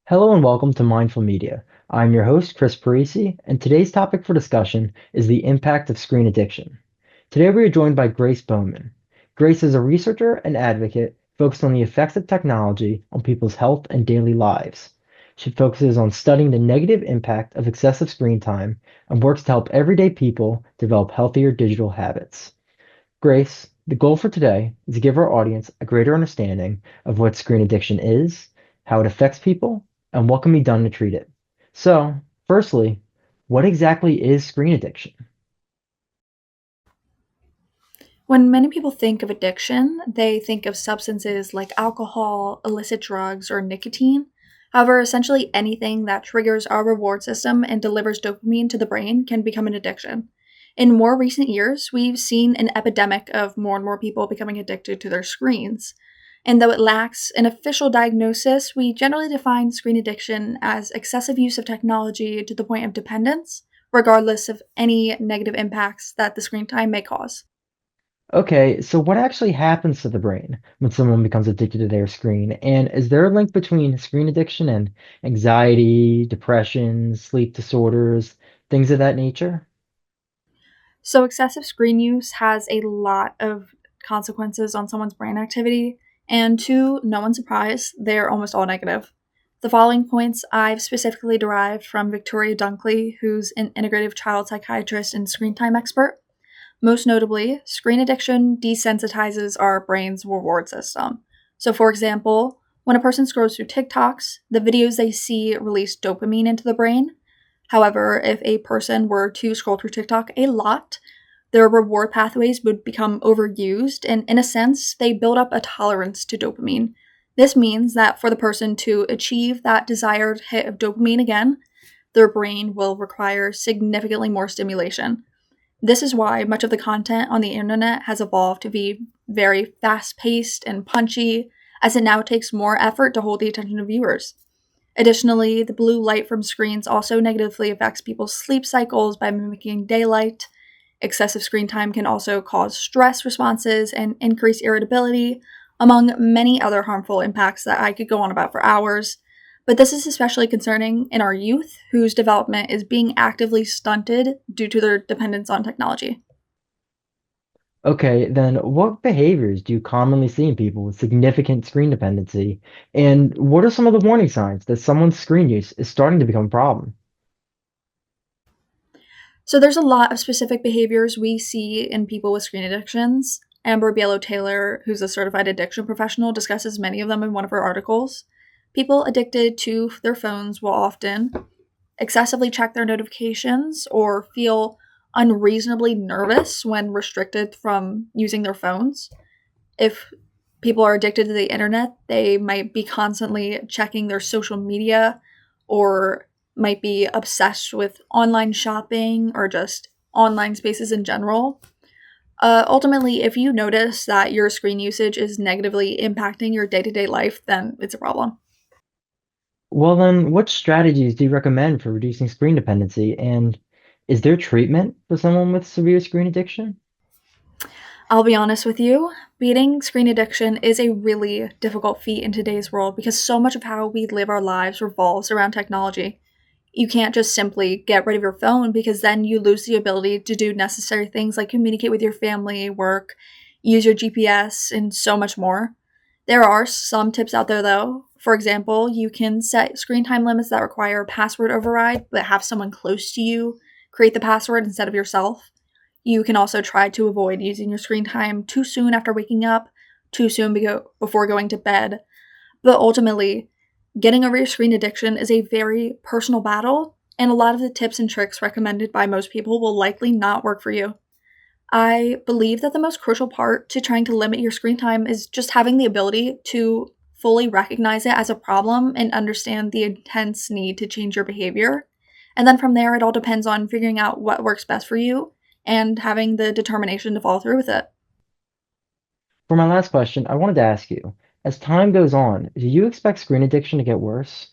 Hello and welcome to Mindful Media. I'm your host, Chris Parisi, and today's topic for discussion is the impact of screen addiction. Today we are joined by Grace Bowman. Grace is a researcher and advocate focused on the effects of technology on people's health and daily lives. She focuses on studying the negative impact of excessive screen time and works to help everyday people develop healthier digital habits. Grace, the goal for today is to give our audience a greater understanding of what screen addiction is, how it affects people, and what can be done to treat it. So, firstly, what exactly is screen addiction? When many people think of addiction, they think of substances like alcohol, illicit drugs, or nicotine. However, essentially anything that triggers our reward system and delivers dopamine to the brain can become an addiction. In more recent years, we've seen an epidemic of more and more people becoming addicted to their screens. And though it lacks an official diagnosis, we generally define screen addiction as excessive use of technology to the point of dependence, regardless of any negative impacts that the screen time may cause. Okay, so what actually happens to the brain when someone becomes addicted to their screen? And is there a link between screen addiction and anxiety, depression, sleep disorders, things of that nature? So, excessive screen use has a lot of consequences on someone's brain activity, and to no one's surprise, they're almost all negative. The following points I've specifically derived from Victoria Dunkley, who's an integrative child psychiatrist and screen time expert. Most notably, screen addiction desensitizes our brain's reward system. So, for example, when a person scrolls through TikToks, the videos they see release dopamine into the brain. However, if a person were to scroll through TikTok a lot, their reward pathways would become overused, and in a sense, they build up a tolerance to dopamine. This means that for the person to achieve that desired hit of dopamine again, their brain will require significantly more stimulation. This is why much of the content on the internet has evolved to be very fast paced and punchy, as it now takes more effort to hold the attention of viewers. Additionally, the blue light from screens also negatively affects people's sleep cycles by mimicking daylight. Excessive screen time can also cause stress responses and increase irritability, among many other harmful impacts that I could go on about for hours. But this is especially concerning in our youth, whose development is being actively stunted due to their dependence on technology. Okay, then what behaviors do you commonly see in people with significant screen dependency? And what are some of the warning signs that someone's screen use is starting to become a problem? So there's a lot of specific behaviors we see in people with screen addictions. Amber Bielo Taylor, who's a certified addiction professional, discusses many of them in one of her articles. People addicted to their phones will often excessively check their notifications or feel unreasonably nervous when restricted from using their phones. If people are addicted to the internet, they might be constantly checking their social media or might be obsessed with online shopping or just online spaces in general. Ultimately, if you notice that your screen usage is negatively impacting your day to day life, then it's a problem. Well, then, what strategies do you recommend for reducing screen dependency? And is there treatment for someone with severe screen addiction? I'll be honest with you, beating screen addiction is a really difficult feat in today's world because so much of how we live our lives revolves around technology. You can't just simply get rid of your phone because then you lose the ability to do necessary things like communicate with your family, work, use your GPS, and so much more. There are some tips out there though. For example, you can set screen time limits that require password override, but have someone close to you create the password instead of yourself. You can also try to avoid using your screen time too soon after waking up, too soon before going to bed. But ultimately, getting over your screen addiction is a very personal battle, and a lot of the tips and tricks recommended by most people will likely not work for you. I believe that the most crucial part to trying to limit your screen time is just having the ability to fully recognize it as a problem and understand the intense need to change your behavior. And then from there, it all depends on figuring out what works best for you and having the determination to follow through with it. For my last question, I wanted to ask you, as time goes on, do you expect screen addiction to get worse?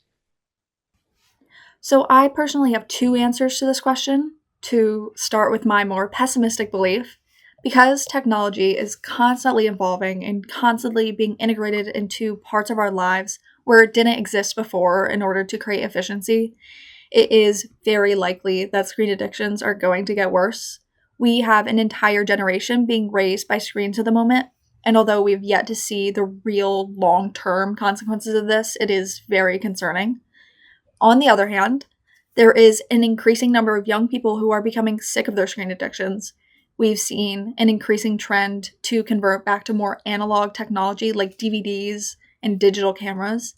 So, I personally have two answers to this question. To start with my more pessimistic belief, because technology is constantly evolving and constantly being integrated into parts of our lives, where it didn't exist before in order to create efficiency, it is very likely that screen addictions are going to get worse. We have an entire generation being raised by screens at the moment, and although we've yet to see the real long term consequences of this, it is very concerning. On the other hand, there is an increasing number of young people who are becoming sick of their screen addictions. We've seen an increasing trend to convert back to more analog technology like DVDs and digital cameras.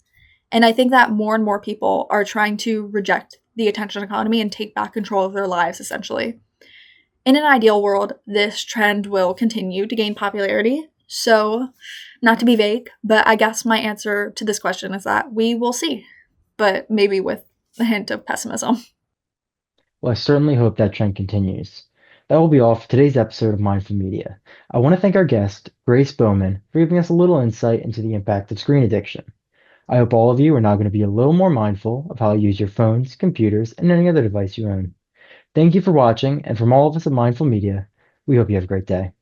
And I think that more and more people are trying to reject the attention economy and take back control of their lives, essentially. In an ideal world, this trend will continue to gain popularity. So, not to be vague, but I guess my answer to this question is that we will see, but maybe with a hint of pessimism. Well, I certainly hope that trend continues. That will be all for today's episode of Mindful Media. I want to thank our guest, Grace Bowman, for giving us a little insight into the impact of screen addiction. I hope all of you are now going to be a little more mindful of how you use your phones, computers, and any other device you own. Thank you for watching, and from all of us at Mindful Media, we hope you have a great day.